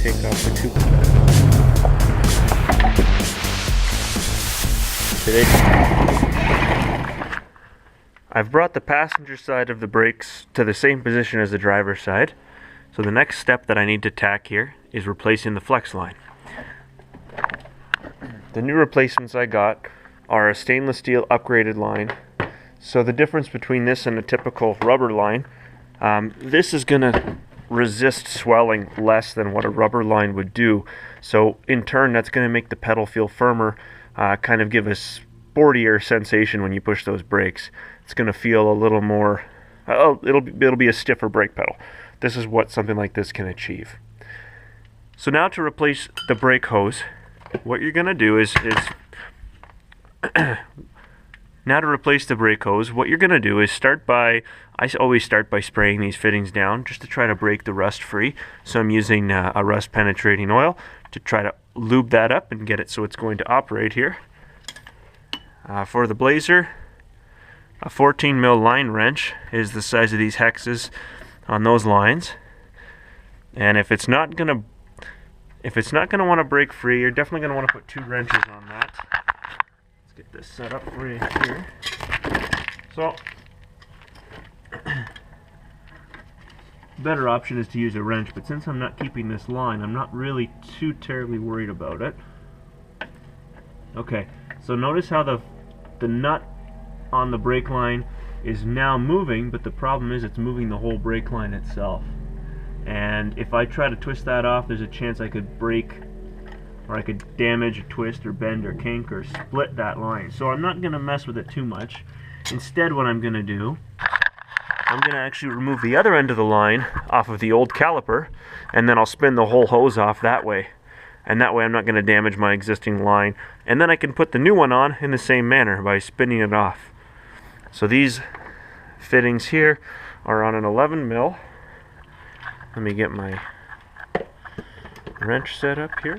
take off the two. I've brought the passenger side of the brakes to the same position as the driver's side. So the next step that I need to tack here is replacing the flex line. The new replacements I got are a stainless steel upgraded line. So the difference between this and a typical rubber line, this is going to resist swelling less than what a rubber line would do. So in turn, that's going to make the pedal feel firmer, kind of give a sportier sensation when you push those brakes. It's going to feel a little more, it'll be a stiffer brake pedal. This is what something like this can achieve. So now to replace the brake hose, what you're going to do is now to replace the brake hose, what you're going to do is I always start by spraying these fittings down just to try to break the rust free. So I'm using a rust penetrating oil to try to lube that up and get it so it's going to operate here. For the Blazer, a 14 mil line wrench is the size of these hexes on those lines. And if it's not going to want to break free, you're definitely going to want to put 2 wrenches on that. Let's get this set up right here. So, better option is to use a wrench, but since I'm not keeping this line, I'm not really too terribly worried about it. Okay, so notice how the nut on the brake line is now moving, but the problem is it's moving the whole brake line itself. And if I try to twist that off, there's a chance I could break, or I could damage, or twist, or bend, or kink, or split that line. So I'm not going to mess with it too much. Instead, what I'm going to do, I'm going to actually remove the other end of the line off of the old caliper, and then I'll spin the whole hose off that way. And that way I'm not going to damage my existing line. And then I can put the new one on in the same manner by spinning it off. So these fittings here are on an 11 mil. Let me get my wrench set up here.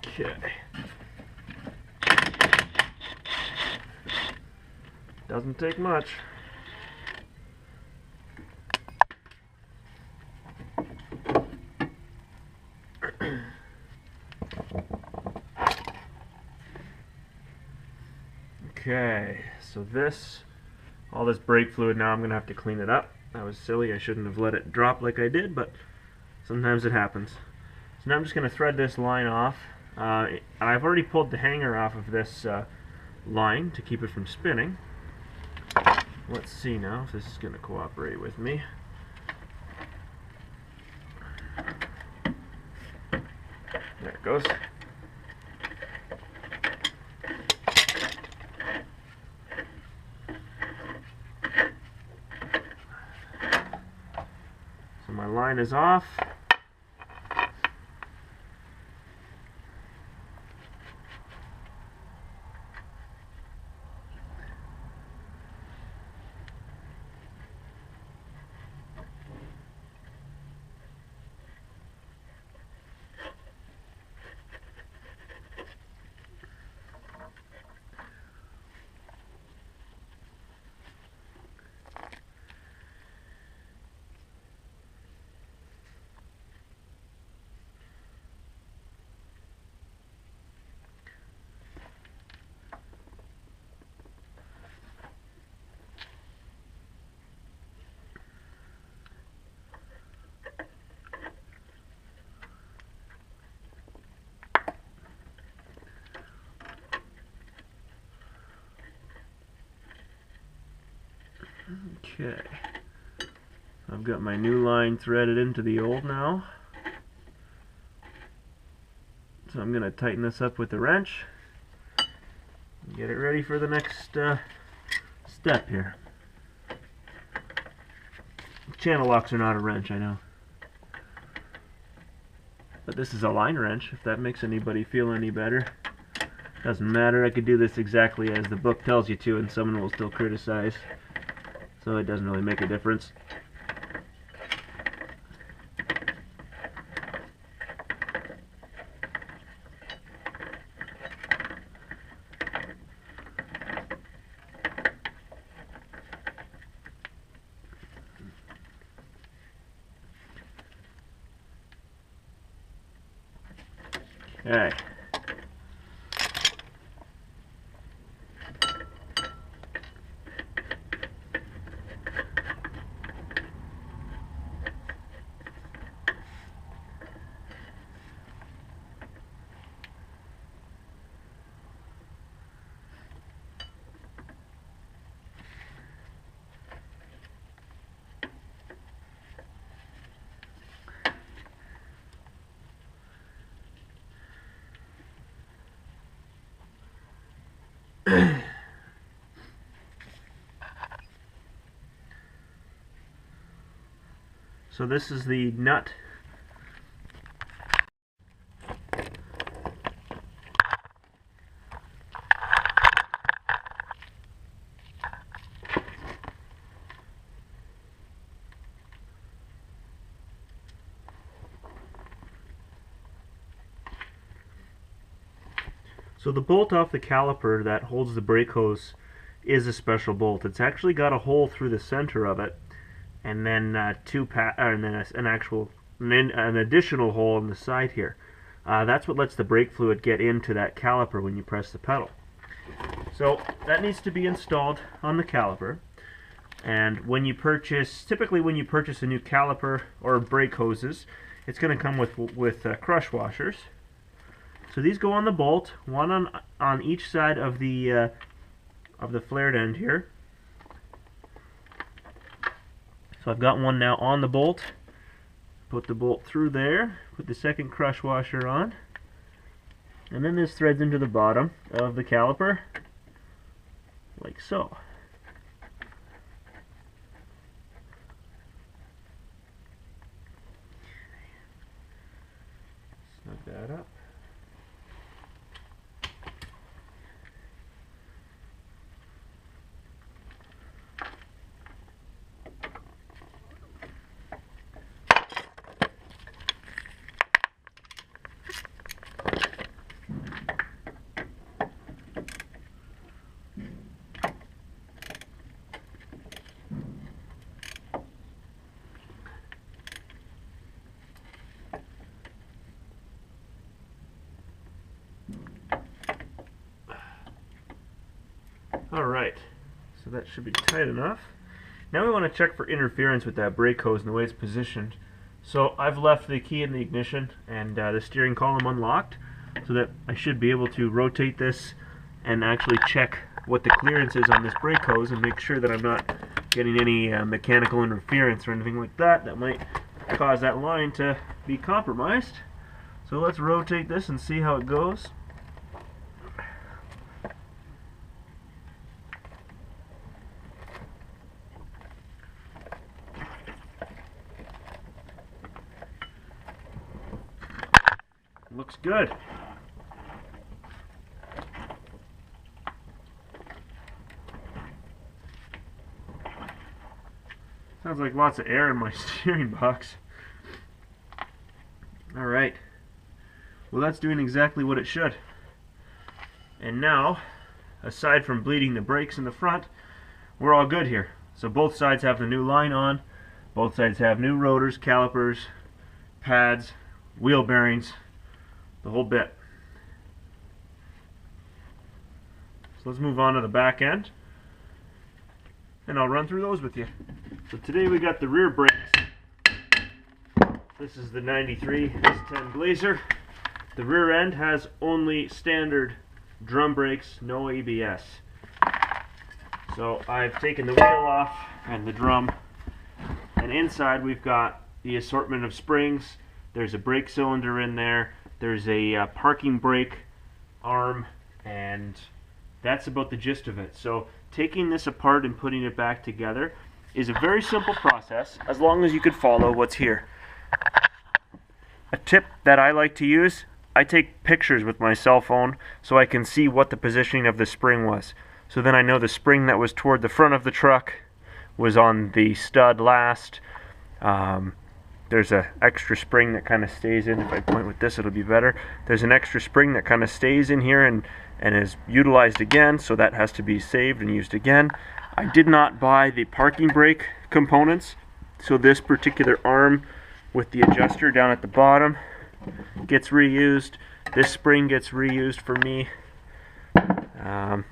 Okay. Doesn't take much. Okay, so all this brake fluid, now I'm going to have to clean it up. That was silly, I shouldn't have let it drop like I did, but sometimes it happens. So now I'm just going to thread this line off. I've already pulled the hanger off of this line to keep it from spinning. Let's see now if this is going to cooperate with me. There it goes. So my line is off. Okay, I've got my new line threaded into the old now. So I'm going to tighten this up with the wrench and get it ready for the next step here. Channel locks are not a wrench, I know. But this is a line wrench, if that makes anybody feel any better. Doesn't matter, I could do this exactly as the book tells you to and someone will still criticize. So it doesn't really make a difference. Okay. So this is the nut. So the bolt off the caliper that holds the brake hose is a special bolt. It's actually got a hole through the center of it, and then an additional hole on the side here. That's what lets the brake fluid get into that caliper when you press the pedal. So that needs to be installed on the caliper. And when you purchase, typically when you purchase a new caliper or brake hoses, it's going to come with crush washers. So these go on the bolt, one on each side of the flared end here. So I've got one now on the bolt. Put the bolt through there, put the second crush washer on, and then this threads into the bottom of the caliper, like so. Snug that up. Alright, so that should be tight enough. Now we want to check for interference with that brake hose and the way it's positioned. So I've left the key in the ignition and the steering column unlocked, so that I should be able to rotate this and actually check what the clearance is on this brake hose and make sure that I'm not getting any mechanical interference or anything like that that might cause that line to be compromised. So let's rotate this and see how it goes. Looks good. Sounds like lots of air in my steering box. Alright. Well, that's doing exactly what it should. And now, aside from bleeding the brakes in the front, we're all good here. So both sides have the new line on. Both sides have new rotors, calipers, pads, wheel bearings, the whole bit. So let's move on to the back end, and I'll run through those with you. So today we got the rear brakes. This is the 93 S10 Blazer. The rear end has only standard drum brakes, no ABS. So I've taken the wheel off and the drum, and inside we've got the assortment of springs. There's a brake cylinder in there. There's a parking brake arm, and that's about the gist of it. So taking this apart and putting it back together is a very simple process, as long as you could follow what's here. A tip that I like to use, I take pictures with my cell phone so I can see what the positioning of the spring was. So then I know the spring that was toward the front of the truck was on the stud last. There's an extra spring that kind of stays in. If I point with this, it'll be better. There's an extra spring that kind of stays in here and is utilized again, so that has to be saved and used again. I did not buy the parking brake components, so this particular arm with the adjuster down at the bottom gets reused. This spring gets reused for me. I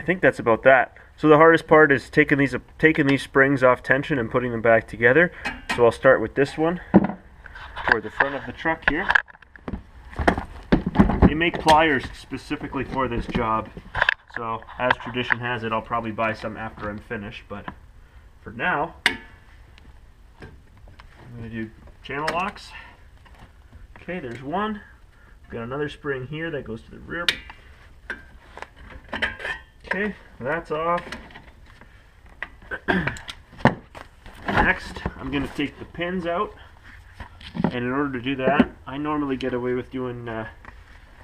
think that's about that. So the hardest part is taking these springs off tension and putting them back together. So I'll start with this one toward the front of the truck here. They make pliers specifically for this job. So as tradition has it, I'll probably buy some after I'm finished, but for now, I'm going to do channel locks. Okay, there's one. I've got another spring here that goes to the rear. Okay, that's off. Next, I'm going to take the pins out, and in order to do that, I normally get away with doing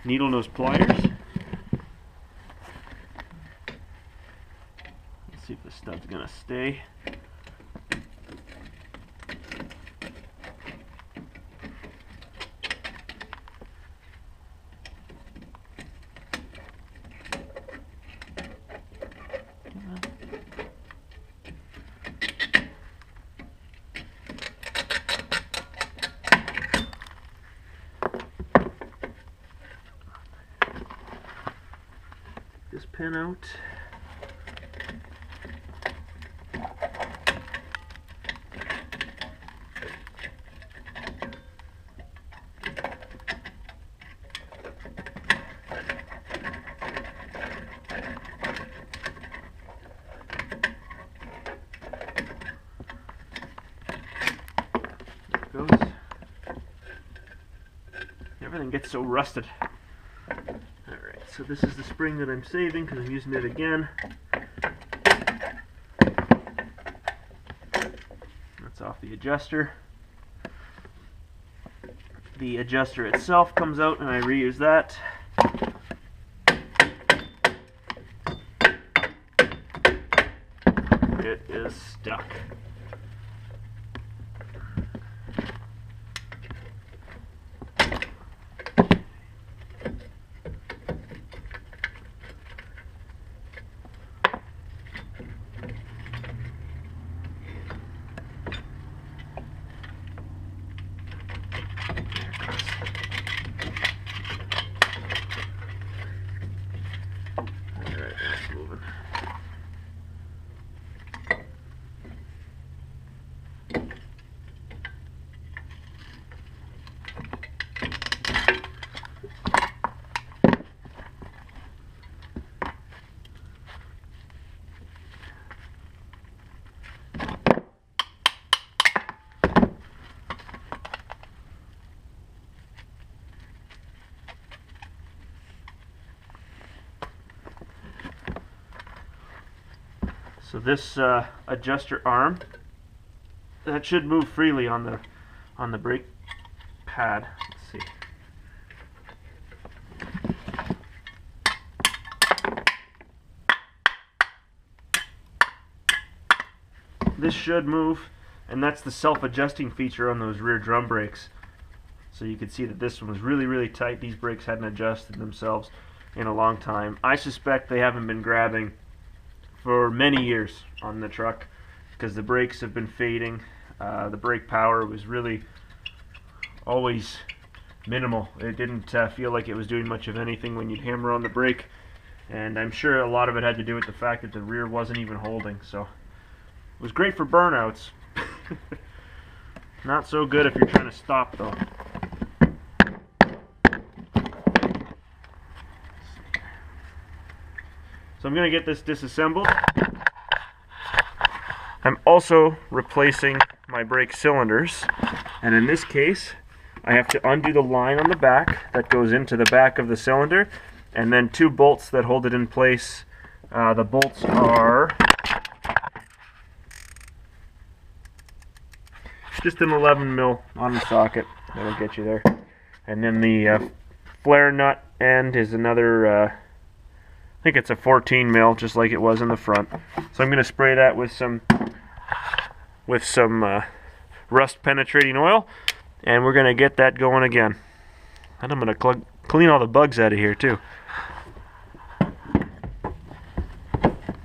needle nose pliers. Let's see if the stud's going to stay. This pin out. There it goes. Everything gets so rusted. So this is the spring that I'm saving because I'm using it again. That's off the adjuster. The adjuster itself comes out and I reuse that. It is stuck. Moving. So this adjuster arm, that should move freely on the brake pad. Let's see. This should move, and that's the self-adjusting feature on those rear drum brakes. So you can see that this one was really tight. These brakes hadn't adjusted themselves in a long time. I suspect they haven't been grabbing for many years on the truck because the brakes have been fading. The brake power was really always minimal. It didn't feel like it was doing much of anything when you'd hammer on the brake, and I'm sure a lot of it had to do with the fact that the rear wasn't even holding. So it was great for burnouts. Not so good if you're trying to stop though. So I'm going to get this disassembled. I'm also replacing my brake cylinders, and in this case I have to undo the line on the back that goes into the back of the cylinder, and then two bolts that hold it in place. The bolts are just an 11 mil on the socket. That'll get you there. And then the flare nut end is another I think it's a 14 mil, just like it was in the front. So I'm going to spray that with some rust penetrating oil, and we're going to get that going again. And I'm going to clean all the bugs out of here too.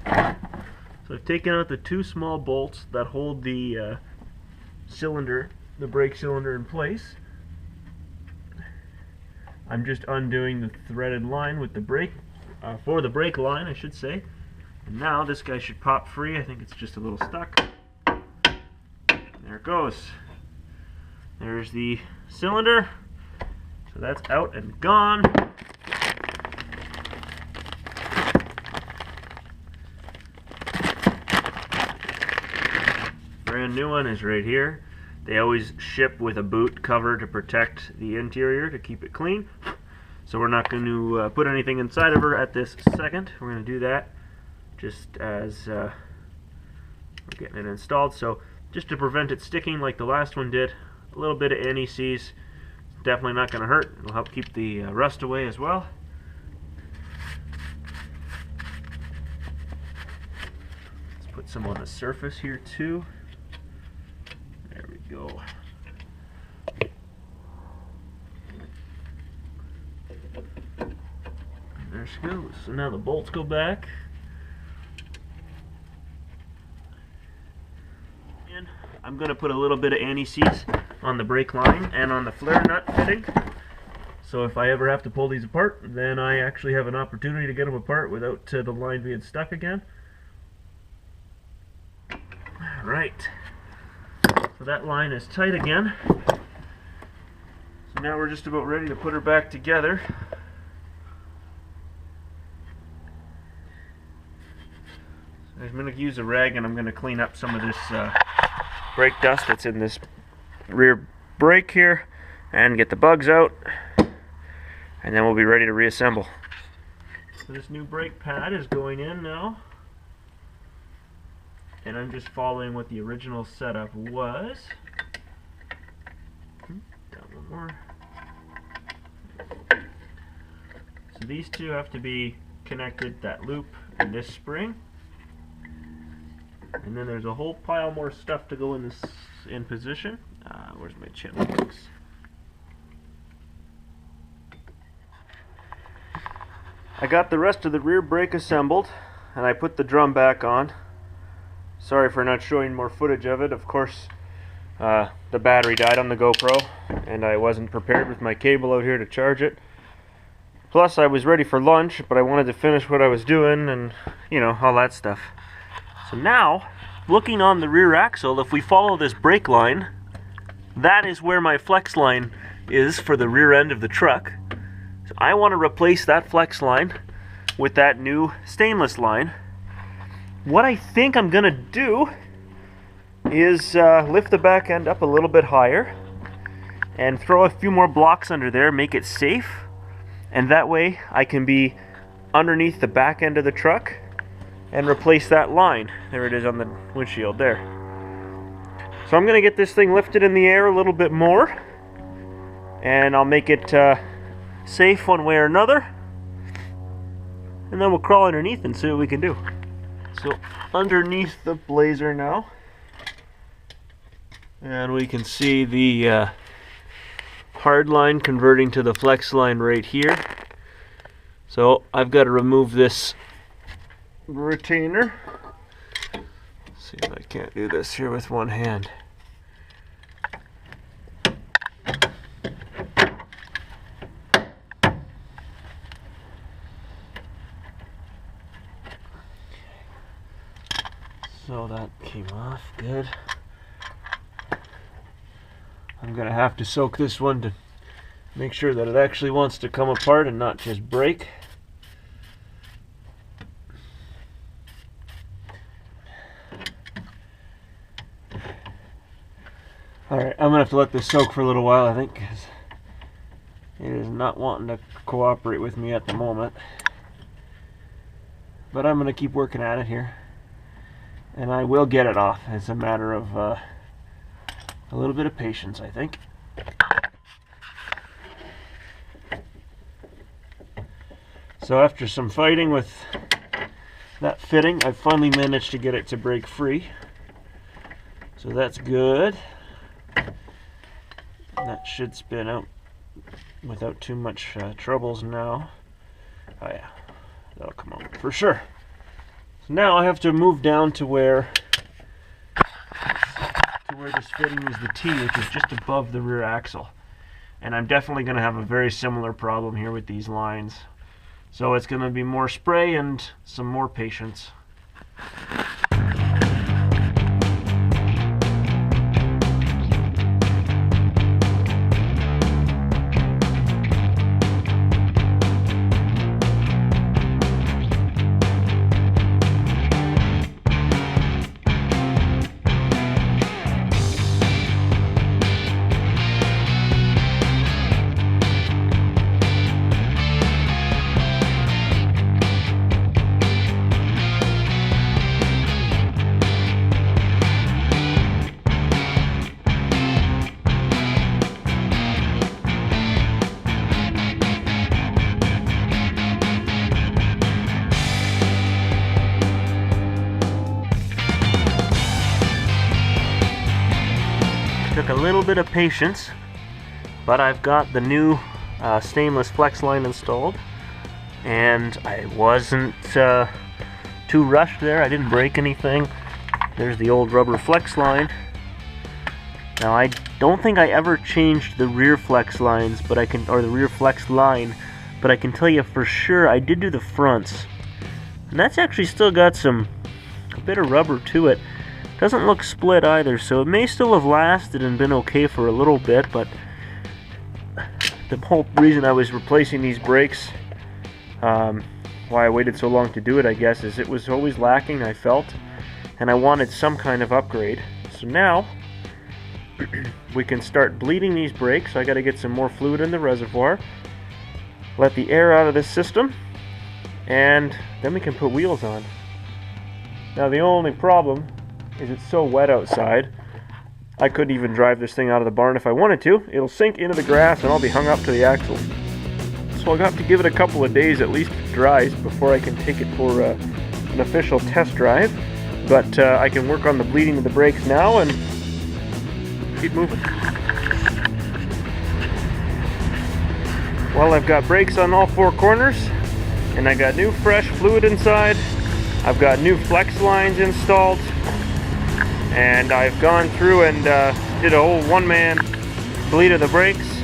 So I've taken out the two small bolts that hold the cylinder the brake cylinder in place. I'm just undoing the threaded line with the brake, for the brake line, I should say. And now this guy should pop free. I think it's just a little stuck. There it goes. There's the cylinder. So that's out and gone. Brand new one is right here. They always ship with a boot cover to protect the interior, to keep it clean. So we're not going to put anything inside of her at this second. We're going to do that just as we're getting it installed. So just to prevent it sticking like the last one did, a little bit of NEC's definitely not going to hurt. It'll help keep the rust away as well. Let's put some on the surface here too. There we go. And there she goes. So now the bolts go back. And I'm going to put a little bit of anti-seize on the brake line and on the flare nut fitting. So if I ever have to pull these apart, then I actually have an opportunity to get them apart without the line being stuck again. Alright. So that line is tight again. So now we're just about ready to put her back together. So I'm going to use a rag and I'm going to clean up some of this brake dust that's in this rear brake here and get the bugs out, and then we'll be ready to reassemble. So this new brake pad is going in now. And I'm just following what the original setup was. Down one more. So these two have to be connected, that loop and this spring. And then there's a whole pile more stuff to go in this in position. Where's my chip box? I got the rest of the rear brake assembled, and I put the drum back on. Sorry for not showing more footage of it. Of course, the battery died on the GoPro, and I wasn't prepared with my cable out here to charge it. Plus, I was ready for lunch, but I wanted to finish what I was doing, and, you know, all that stuff. So now, looking on the rear axle, if we follow this brake line, that is where my flex line is for the rear end of the truck. So I want to replace that flex line with that new stainless line. What I think I'm going to do is lift the back end up a little bit higher and throw a few more blocks under there, make it safe, and that way I can be underneath the back end of the truck and replace that line. There it is on the windshield there. So I'm going to get this thing lifted in the air a little bit more, and I'll make it safe one way or another, and then we'll crawl underneath and see what we can do. So underneath the Blazer now, and we can see the hard line converting to the flex line right here. So I've got to remove this retainer. Let's see if I can't do this here with one hand. So that came off good. I'm gonna have to soak this one to make sure that it actually wants to come apart and not just break. Alright, I'm gonna have to let this soak for a little while, I think, because it is not wanting to cooperate with me at the moment. But I'm gonna keep working at it here, and I will get it off. It's a matter of a little bit of patience, I think. So after some fighting with that fitting, I've finally managed to get it to break free. So that's good. That should spin out without too much troubles now. Oh yeah, that'll come out for sure. So now I have to move down to where where this fitting is the T, which is just above the rear axle. And I'm definitely going to have a very similar problem here with these lines. So it's going to be more spray and some more patience. Took a little bit of patience, but I've got the new stainless flex line installed, and I wasn't too rushed there. I didn't break anything. There's the old rubber flex line. Now I don't think I ever changed the rear flex lines, but the rear flex line, but I can tell you for sure I did do the fronts, and that's actually still got a bit of rubber to it. Doesn't look split either, so it may still have lasted and been okay for a little bit, but the whole reason I was replacing these brakes, why I waited so long to do it, I guess, is it was always lacking, I felt, and I wanted some kind of upgrade. So now we can start bleeding these brakes. I got to get some more fluid in the reservoir, let the air out of this system, and then we can put wheels on. Now the only problem is it's so wet outside, I couldn't even drive this thing out of the barn if I wanted to. It'll sink into the grass and I'll be hung up to the axle. So I'll have to give it a couple of days at least to dry before I can take it for an official test drive. But I can work on the bleeding of the brakes now and keep moving. Well, I've got brakes on all four corners, and I got new fresh fluid inside. I've got new flex lines installed, and I've gone through and did a whole one-man bleed of the brakes.